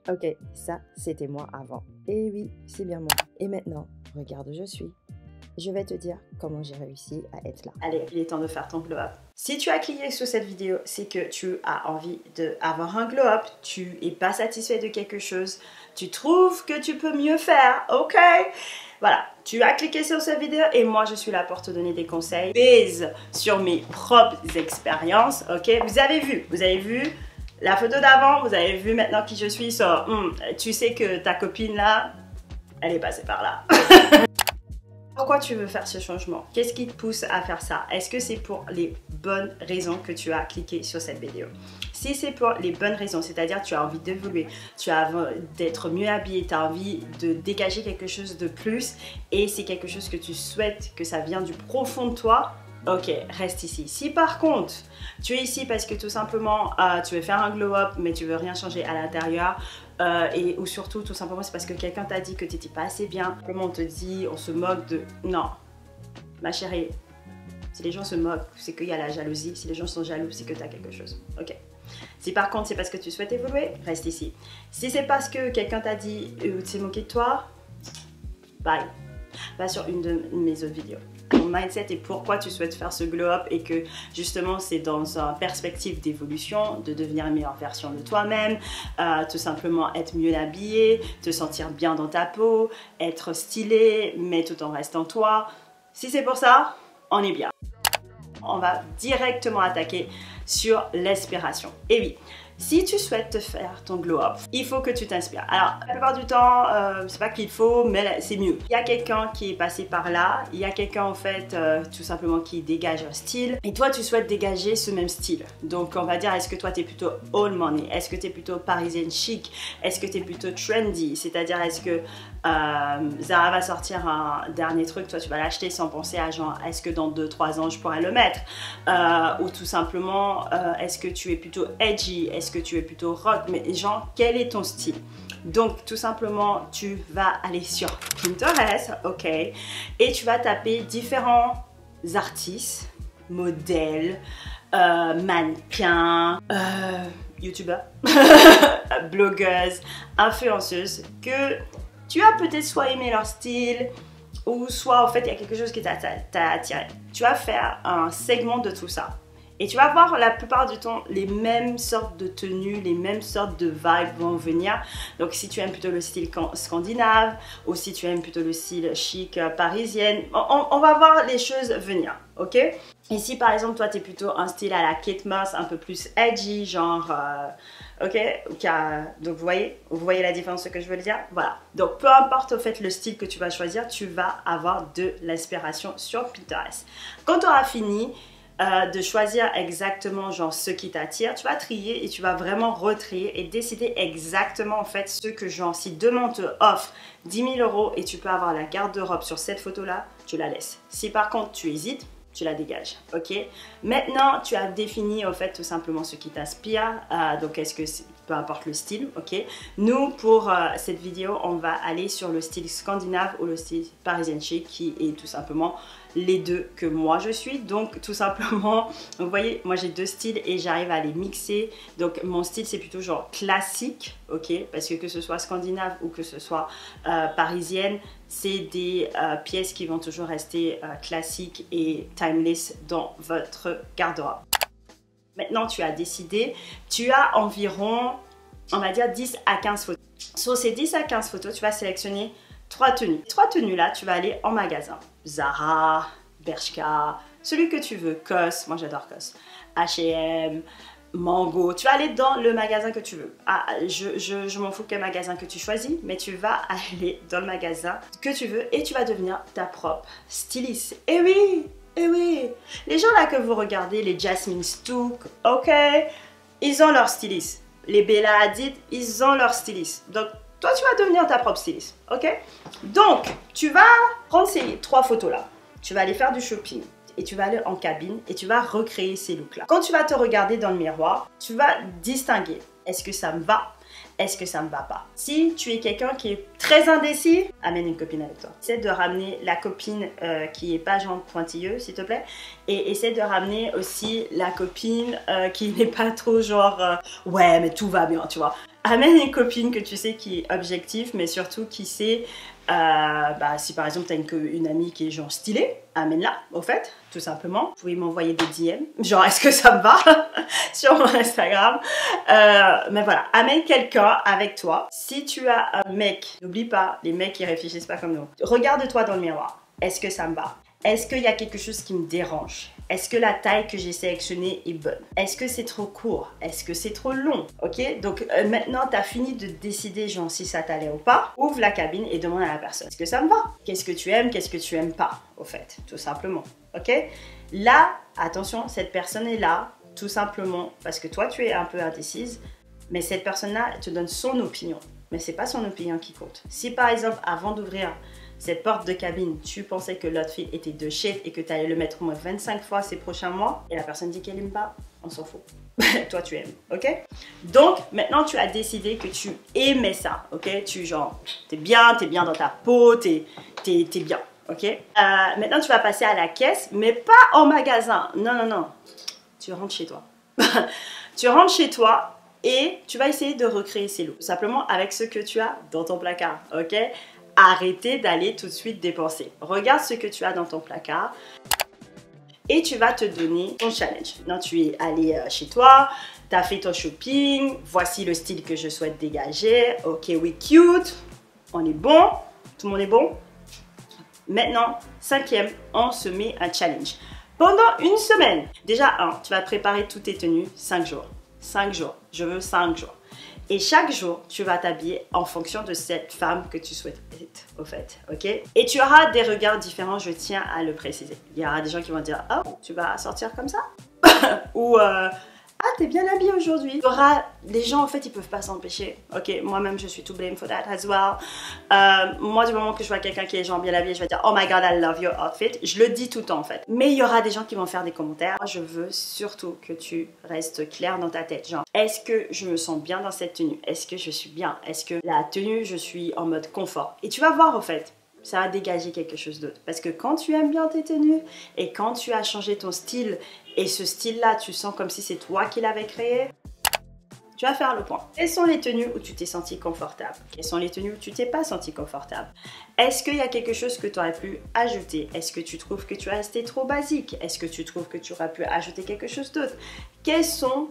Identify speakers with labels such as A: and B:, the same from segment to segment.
A: Ok, ça, c'était moi avant. Et oui, c'est bien moi. Et maintenant, regarde où je suis. Je vais te dire comment j'ai réussi à être là.
B: Allez, il est temps de faire ton glow up. Si tu as cliqué sur cette vidéo, c'est que tu as envie d'avoir un glow up, tu n'es pas satisfait de quelque chose, tu trouves que tu peux mieux faire, ok? Voilà, tu as cliqué sur cette vidéo et moi je suis là pour te donner des conseils basés sur mes propres expériences, ok? Vous avez vu la photo d'avant, vous avez vu maintenant qui je suis, tu sais que ta copine là, elle est passée par là. Pourquoi tu veux faire ce changement? Qu'est-ce qui te pousse à faire ça? Est-ce que c'est pour les bonnes raisons que tu as cliqué sur cette vidéo? Si c'est pour les bonnes raisons, c'est-à-dire tu as envie d'évoluer, tu as envie d'être mieux habillé, tu as envie de dégager quelque chose de plus et c'est quelque chose que tu souhaites que ça vienne du profond de toi, ok, reste ici. Si par contre, tu es ici parce que tout simplement, tu veux faire un glow-up mais tu veux rien changer à l'intérieur, ou surtout, tout simplement, c'est parce que quelqu'un t'a dit que tu n'étais pas assez bien. Comment on te dit, on se moque de... Non, ma chérie, si les gens se moquent, c'est qu'il y a la jalousie. Si les gens sont jaloux, c'est que tu as quelque chose. Ok. Si par contre, c'est parce que tu souhaites évoluer, reste ici. Si c'est parce que quelqu'un t'a dit ou s'est moqué de toi, bye. Va sur une de mes autres vidéos. Ton mindset et pourquoi tu souhaites faire ce glow up et que justement c'est dans une perspective d'évolution, de devenir une meilleure version de toi-même, tout simplement être mieux habillé, te sentir bien dans ta peau, être stylé mais tout en restant toi. Si c'est pour ça, on est bien. On va directement attaquer sur l'inspiration. Et oui, si tu souhaites te faire ton glow up, il faut que tu t'inspires. Alors, la plupart du temps, c'est pas qu'il faut, mais c'est mieux. Il y a quelqu'un qui est passé par là, il y a quelqu'un en fait, tout simplement qui dégage un style, et toi tu souhaites dégager ce même style. Donc on va dire, est-ce que toi tu es plutôt old money, est-ce que tu es plutôt parisienne chic, est-ce que tu es plutôt trendy, c'est-à-dire est-ce que Zara va sortir un dernier truc, toi tu vas l'acheter sans penser à genre, est-ce que dans 2-3 ans je pourrais le mettre, ou tout simplement, est-ce que tu es plutôt edgy, est-ce que tu es plutôt rock, mais genre, quel est ton style? Donc, tout simplement, tu vas aller sur Pinterest, ok, et tu vas taper différents artistes, modèles, mannequins, youtubeurs, blogueuses, influenceuses, que tu as peut-être soit aimé leur style, ou soit en fait, il y a quelque chose qui t'a attiré. Tu vas faire un segment de tout ça. Et tu vas voir la plupart du temps les mêmes sortes de tenues, les mêmes sortes de vibes vont venir. Donc si tu aimes plutôt le style scandinave ou si tu aimes plutôt le style chic parisienne, on va voir les choses venir, ok? Et si par exemple toi tu es plutôt un style à la Kate Moss, un peu plus edgy, genre... ok, donc vous voyez la différence, ce que je veux dire? Voilà, donc peu importe au fait le style que tu vas choisir, tu vas avoir de l'inspiration sur Pinterest. Quand tu auras fini de choisir exactement genre ce qui t'attire, tu vas trier et tu vas vraiment retrier et décider exactement en fait ce que genre, si demain on te offre 10 000 € et tu peux avoir la garde-robe sur cette photo là, tu la laisses. Si par contre tu hésites, tu la dégages, ok? Maintenant, tu as défini en fait tout simplement ce qui t'inspire, donc est-ce que peu importe le style, ok? Nous, pour cette vidéo, on va aller sur le style scandinave ou le style parisienne chic qui est tout simplement les deux que moi je suis. Donc tout simplement, vous voyez, moi j'ai deux styles et j'arrive à les mixer. Donc mon style c'est plutôt genre classique, ok? Parce que ce soit scandinave ou que ce soit parisienne, c'est des pièces qui vont toujours rester classiques et timeless dans votre garde-robe. Maintenant tu as décidé, tu as environ, on va dire 10 à 15 photos. Sur ces 10 à 15 photos, tu vas sélectionner 3 tenues. Les 3 tenues là, tu vas aller en magasin. Zara, Bershka, celui que tu veux, COS, moi j'adore COS, H&M, Mango, tu vas aller dans le magasin que tu veux. Je m'en fous quel magasin que tu choisis, mais tu vas aller dans le magasin que tu veux et tu vas devenir ta propre styliste. Et oui, les gens là que vous regardez, les Jasmine Stook, ok, ils ont leur styliste. Les Bella Hadid, ils ont leur styliste. Donc, toi, tu vas devenir ta propre styliste, ok? Donc, tu vas prendre ces 3 photos-là. Tu vas aller faire du shopping et tu vas aller en cabine et tu vas recréer ces looks-là. Quand tu vas te regarder dans le miroir, tu vas distinguer. Est-ce que ça me va? Est-ce que ça me va pas? Si tu es quelqu'un qui est très indécis, amène une copine avec toi. Essaie de ramener la copine qui est pas genre pointilleuse, s'il te plaît. Et essaie de ramener aussi la copine qui n'est pas trop genre ouais mais tout va bien, tu vois. Amène une copine que tu sais qui est objective, mais surtout qui sait, si par exemple tu as une amie qui est genre stylée, amène-la, au fait, tout simplement. Vous pouvez m'envoyer des DM, genre est-ce que ça me va sur mon Instagram. Mais voilà, amène quelqu'un avec toi. Si tu as un mec, n'oublie pas, les mecs ils réfléchissent pas comme nous. Regarde-toi dans le miroir. Est-ce que ça me va? Est-ce qu'il y a quelque chose qui me dérange? Est-ce que la taille que j'ai sélectionnée est bonne? Est-ce que c'est trop court? Est-ce que c'est trop long? Ok? Donc maintenant, tu as fini de décider genre si ça t'allait ou pas. Ouvre la cabine et demande à la personne. Est-ce que ça me va? Qu'est-ce que tu aimes? Qu'est-ce que tu aimes pas? Au fait, tout simplement. Ok? Là, attention, cette personne est là tout simplement parce que toi, tu es un peu indécise. Mais cette personne-là te donne son opinion. Mais c'est pas son opinion qui compte. Si par exemple, avant d'ouvrir cette porte de cabine, tu pensais que l'outfit était de shit et que tu allais le mettre au moins 25 fois ces prochains mois et la personne dit qu'elle aime pas, on s'en fout. Toi, tu aimes, ok? Donc, maintenant, tu as décidé que tu aimais ça, ok? T'es bien dans ta peau, t'es bien, ok? Maintenant, tu vas passer à la caisse, mais pas au magasin. Non, non, non. Tu rentres chez toi. Tu rentres chez toi et tu vas essayer de recréer ces looks. Simplement avec ce que tu as dans ton placard, ok? Arrêtez d'aller tout de suite dépenser. Regarde ce que tu as dans ton placard et tu vas te donner ton challenge. Maintenant, tu es allé chez toi, tu as fait ton shopping, voici le style que je souhaite dégager. Ok, oui, cute, on est bon, tout le monde est bon. Maintenant, cinquième, on se met un challenge. Pendant une semaine, déjà, tu vas préparer toutes tes tenues 5 jours. 5 jours, je veux 5 jours. Et chaque jour, tu vas t'habiller en fonction de cette femme que tu souhaites être, au fait, ok? Et tu auras des regards différents, je tiens à le préciser. Il y aura des gens qui vont dire, oh, tu vas sortir comme ça? Ou, ah, t'es bien habillée aujourd'hui. Il y aura des gens, en fait, ils peuvent pas s'empêcher. Ok, moi-même, je suis to blame for that as well. Moi, du moment que je vois quelqu'un qui est genre bien habillé, je vais dire, oh my god, I love your outfit. Je le dis tout le temps, en fait. Mais il y aura des gens qui vont faire des commentaires. Moi, je veux surtout que tu restes clair dans ta tête. Genre, est-ce que je me sens bien dans cette tenue? Est-ce que je suis bien? Est-ce que la tenue, je suis en mode confort? Et tu vas voir, en fait. Ça va dégager quelque chose d'autre. Parce que quand tu aimes bien tes tenues et quand tu as changé ton style et ce style-là, tu sens comme si c'est toi qui l'avais créé, tu vas faire le point. Quelles sont les tenues où tu t'es senti confortable? Quelles sont les tenues où tu t'es pas senti confortable? Est-ce qu'il y a quelque chose que tu aurais pu ajouter? Est-ce que tu trouves que tu es resté trop basique? Est-ce que tu trouves que tu aurais pu ajouter quelque chose d'autre? Quels sont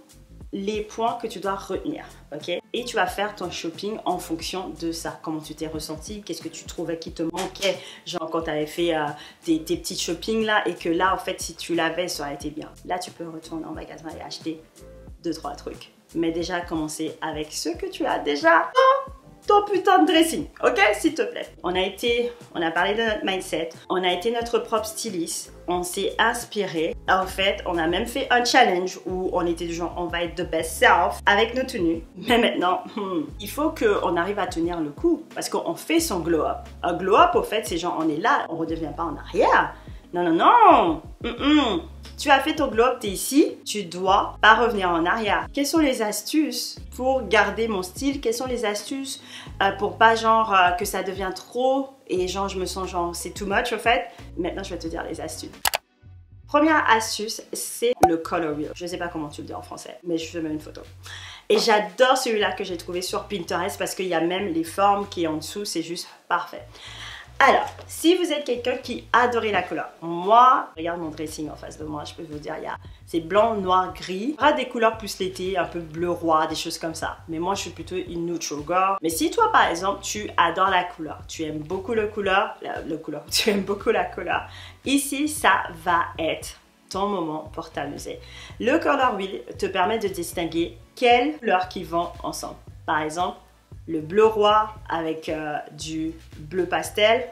B: les points que tu dois retenir, ok? Et tu vas faire ton shopping en fonction de ça. Comment tu t'es ressenti? Qu'est-ce que tu trouvais qui te manquait? Genre quand tu avais fait tes petits shoppings là et que là, en fait, si tu l'avais, ça aurait été bien. Là, tu peux retourner en magasin et acheter 2-3 trucs. Mais déjà, commencer avec ce que tu as déjà ton putain de dressing, ok, s'il te plaît. On a parlé de notre mindset, on a été notre propre styliste, on s'est inspiré. En fait, on a même fait un challenge où on était du genre, on va être the best self avec nos tenues. Mais maintenant, il faut qu'on arrive à tenir le coup parce qu'on fait son glow up. Un glow up, au fait, c'est genre, on est là, on ne redevient pas en arrière. Non, non, non. Tu as fait ton glow up, tu es ici, tu dois pas revenir en arrière. Quelles sont les astuces pour garder mon style? Quelles sont les astuces pour pas genre que ça devient trop et genre je me sens genre c'est too much au fait? Maintenant, je vais te dire les astuces. Première astuce, c'est le color wheel. Je sais pas comment tu le dis en français, mais je te mets une photo. Et j'adore celui-là que j'ai trouvé sur Pinterest parce qu'il y a même les formes qui est en dessous, c'est juste parfait. Alors, si vous êtes quelqu'un qui adorait la couleur, moi, regarde mon dressing en face de moi, je peux vous dire, c'est blanc, noir, gris. Il y aura des couleurs plus l'été, un peu bleu roi, des choses comme ça. Mais moi, je suis plutôt une neutral girl. Mais si toi, par exemple, tu adores la couleur, tu aimes beaucoup tu aimes beaucoup la couleur, ici, ça va être ton moment pour t'amuser. Le color wheel te permet de distinguer quelles couleurs qui vont ensemble. Par exemple, le bleu roi avec du bleu pastel,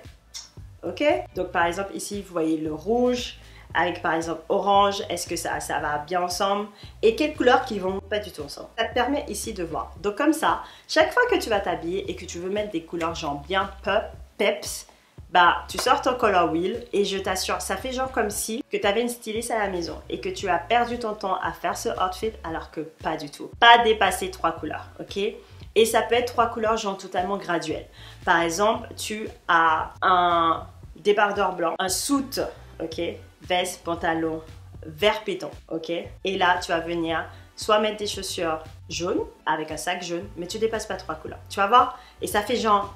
B: ok? Donc par exemple ici vous voyez le rouge avec par exemple orange, est-ce que ça va bien ensemble? Et quelles couleurs qui vont pas du tout ensemble? Ça te permet ici de voir. Donc comme ça, chaque fois que tu vas t'habiller et que tu veux mettre des couleurs genre bien peps, bah tu sors ton color wheel et je t'assure, ça fait genre comme si que tu avais une styliste à la maison et que tu as perdu ton temps à faire ce outfit alors que pas du tout. Pas dépasser 3 couleurs, ok? Et ça peut être 3 couleurs genre totalement graduelles. Par exemple, tu as un débardeur blanc, un suit, ok, veste, pantalon, vert pétant, ok? Et là, tu vas venir soit mettre des chaussures jaunes avec un sac jaune, mais tu dépasses pas 3 couleurs. Tu vas voir? Et ça fait genre,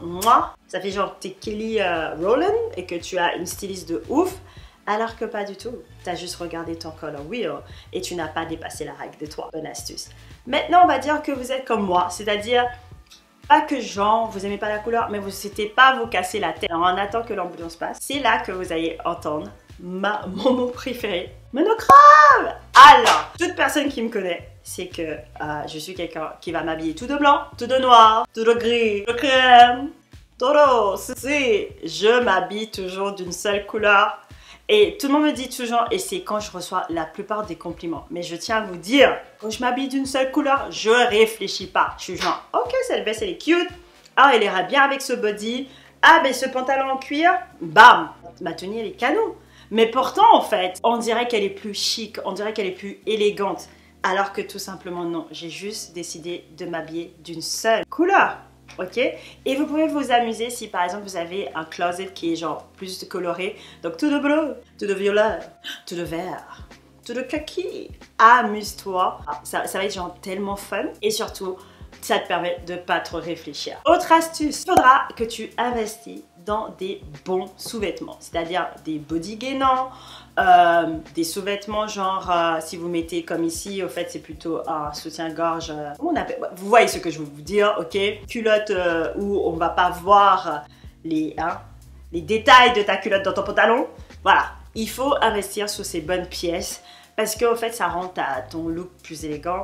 B: ça fait genre t'es Kelly Rowland et que tu as une styliste de ouf, alors que pas du tout. Tu as juste regardé ton color wheel et tu n'as pas dépassé la règle des 3. Bonne astuce. Maintenant, on va dire que vous êtes comme moi, c'est-à-dire pas que genre vous aimez pas la couleur, mais vous n'hésitez pas à vous casser la tête. Alors, on attend que l'ambulance passe. C'est là que vous allez entendre mon mot préféré, monochrome. Alors, toute personne qui me connaît, c'est que je suis quelqu'un qui va m'habiller tout de blanc, tout de noir, tout de gris, de crème, tout rose. Je m'habille toujours d'une seule couleur. Et tout le monde me dit toujours, et c'est quand je reçois la plupart des compliments. Mais je tiens à vous dire, quand je m'habille d'une seule couleur, je réfléchis pas. Je suis genre, ok, cette veste elle est cute. Ah, elle ira bien avec ce body. Ah, mais ce pantalon en cuir, bam, ma tenue elle est canon. Mais pourtant, en fait, on dirait qu'elle est plus chic, on dirait qu'elle est plus élégante. Alors que tout simplement non, j'ai juste décidé de m'habiller d'une seule couleur. Ok? Et vous pouvez vous amuser si par exemple vous avez un closet qui est genre plus coloré. Donc tout de bleu, tout de violet, tout de vert, tout de kaki. Amuse-toi. Ça va être genre tellement fun. Et surtout, ça te permet de pas trop réfléchir. Autre astuce, il faudra que tu investis dans des bons sous-vêtements. C'est-à-dire des body gainants, des sous-vêtements genre, si vous mettez comme ici, au fait c'est plutôt un soutien-gorge, comment on appelle, vous voyez ce que je veux vous dire, ok? Culotte où on va pas voir les détails de ta culotte dans ton pantalon. Voilà, il faut investir sur ces bonnes pièces parce qu'au fait ça rend ton look plus élégant.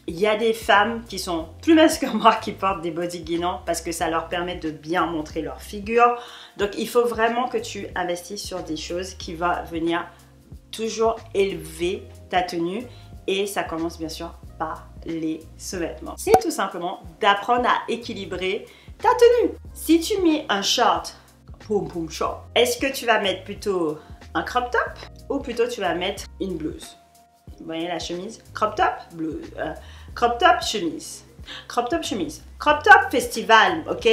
B: Il y a des femmes qui sont plus minces que moi qui portent des body gainants parce que ça leur permet de bien montrer leur figure. Donc il faut vraiment que tu investisses sur des choses qui vont venir toujours élever ta tenue et ça commence bien sûr par les sous-vêtements. C'est tout simplement d'apprendre à équilibrer ta tenue. Si tu mets un short, poum poum short, est-ce que tu vas mettre plutôt un crop top ou plutôt tu vas mettre une blouse? Vous voyez la chemise? Crop top, blouse. Crop top, chemise. Crop top, chemise. Crop top, festival, ok?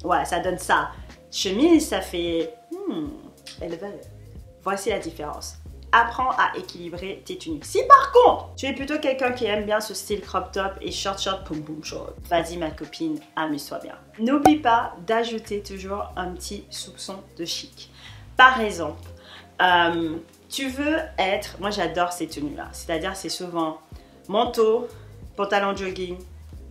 B: Ouais, ça donne ça. Chemise, ça fait... éleveur. Voici la différence. Apprends à équilibrer tes tenues. Si par contre, tu es plutôt quelqu'un qui aime bien ce style crop top et short, poum poum short, vas-y ma copine, amuse-toi bien. N'oublie pas d'ajouter toujours un petit soupçon de chic. Par exemple, tu veux être... Moi, j'adore ces tenues-là. C'est-à-dire, c'est souvent manteau, pantalon jogging,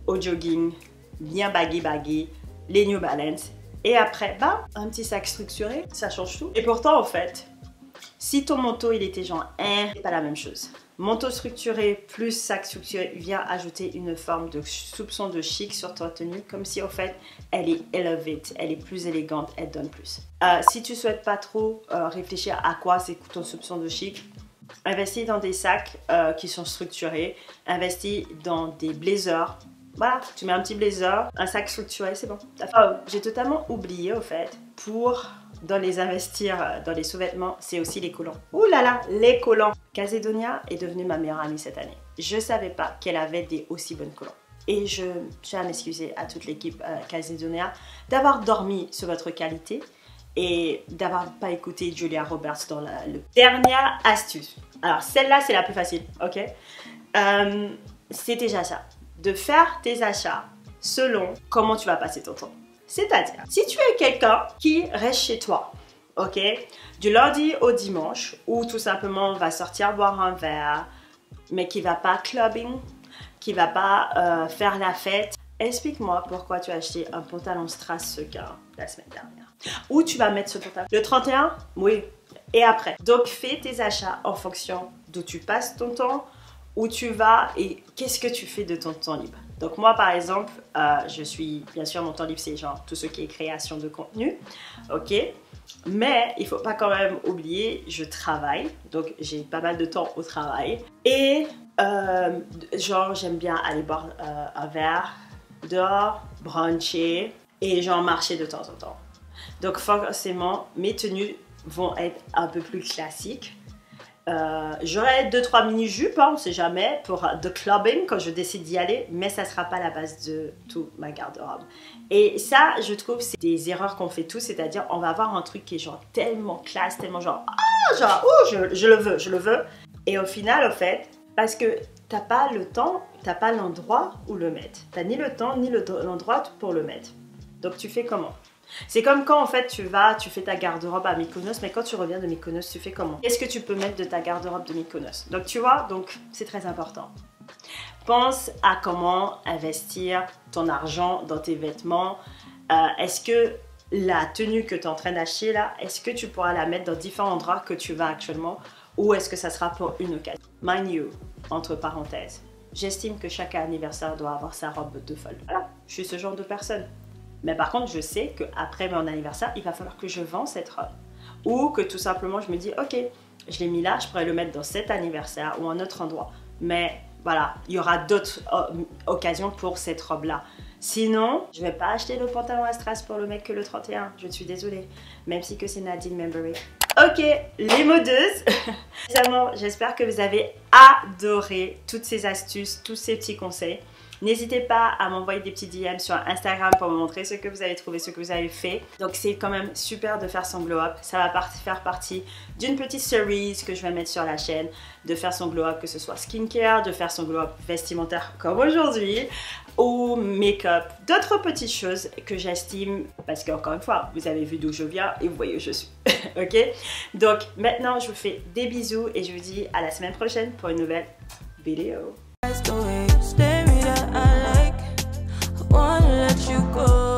B: au jogging, bien baggy, les New Balance. Et après, bah, un petit sac structuré, ça change tout. Et pourtant, en fait, si ton manteau, il était genre, c'est pas la même chose. Manteau structuré plus sac structuré vient ajouter une forme de soupçon de chic sur ta tenue, comme si, en fait, elle est elevate, elle est plus élégante, elle donne plus. Si tu souhaites pas trop réfléchir à quoi c'est ton soupçon de chic, investis dans des sacs qui sont structurés, investis dans des blazers. Voilà, tu mets un petit blazer, un sac structuré, c'est bon. J'ai totalement oublié au fait, dans les investir dans les sous-vêtements, c'est aussi les collants. Ouh là là, les collants. Calzedonia est devenue ma meilleure amie cette année. Je ne savais pas qu'elle avait des aussi bonnes collants. Et je tiens à m'excuser à toute l'équipe Calzedonia d'avoir dormi sur votre qualité et d'avoir pas écouté Julia Roberts dans le dernière astuce. Alors celle-là, c'est la plus facile, ok? C'est tes achats. De faire tes achats selon comment tu vas passer ton temps. C'est-à-dire, si tu es quelqu'un qui reste chez toi, ok, du lundi au dimanche, ou tout simplement va sortir boire un verre, mais qui va pas clubbing, qui va pas faire la fête, explique-moi pourquoi tu as acheté un pantalon strass sequin la semaine dernière. Où tu vas mettre ce pantalon? Le 31? Oui. Et après. Donc, fais tes achats en fonction d'où tu passes ton temps, où tu vas et qu'est-ce que tu fais de ton temps libre. Donc moi par exemple, bien sûr mon temps libre c'est genre tout ce qui est création de contenu, ok, mais il faut pas quand même oublier, je travaille, donc j'ai pas mal de temps au travail et genre j'aime bien aller boire un verre dehors, bruncher et genre marcher de temps en temps. Donc forcément mes tenues vont être un peu plus classiques. J'aurai 2-3 mini-jupes, hein, on sait jamais, pour the clubbing quand je décide d'y aller, mais ça sera pas la base de toute ma garde-robe. Et ça, je trouve, c'est des erreurs qu'on fait tous, c'est-à-dire on va avoir un truc qui est genre tellement classe, tellement genre, ah, genre, oh, je le veux. Et au final, au fait, parce que t'as pas le temps, t'as pas l'endroit où le mettre. T'as ni le temps, ni l'endroit pour le mettre. Donc tu fais comment? C'est comme quand en fait tu fais ta garde-robe à Mykonos, mais quand tu reviens de Mykonos, tu fais comment? Qu'est-ce que tu peux mettre de ta garde-robe de Mykonos? Donc tu vois, donc c'est très important. Pense à comment investir ton argent dans tes vêtements. Est-ce que la tenue que tu es en train d'acheter là, est-ce que tu pourras la mettre dans différents endroits que tu vas actuellement, ou est-ce que ça sera pour une occasion? Mind you, entre parenthèses, j'estime que chaque anniversaire doit avoir sa robe de folle. Voilà, je suis ce genre de personne. Mais par contre, je sais qu'après mon anniversaire, il va falloir que je vende cette robe. Ou que tout simplement, je me dis, ok, je l'ai mis là, je pourrais le mettre dans cet anniversaire ou un autre endroit. Mais voilà, il y aura d'autres occasions pour cette robe-là. Sinon, je ne vais pas acheter le pantalon à strass pour le mec que le 31. Je suis désolée. Même si que c'est Nadine Membury. Ok, les modeuses. Évidemment, j'espère que vous avez adoré toutes ces astuces, tous ces petits conseils. N'hésitez pas à m'envoyer des petits DM sur Instagram pour me montrer ce que vous avez trouvé, ce que vous avez fait. Donc c'est quand même super de faire son glow up. Ça va faire partie d'une petite série que je vais mettre sur la chaîne. De faire son glow up, que ce soit skincare, de faire son glow up vestimentaire comme aujourd'hui, ou make-up. D'autres petites choses que j'estime, parce qu'encore une fois, vous avez vu d'où je viens et vous voyez où je suis. Ok? Donc maintenant, je vous fais des bisous et je vous dis à la semaine prochaine pour une nouvelle vidéo.
C: I wanna let you go.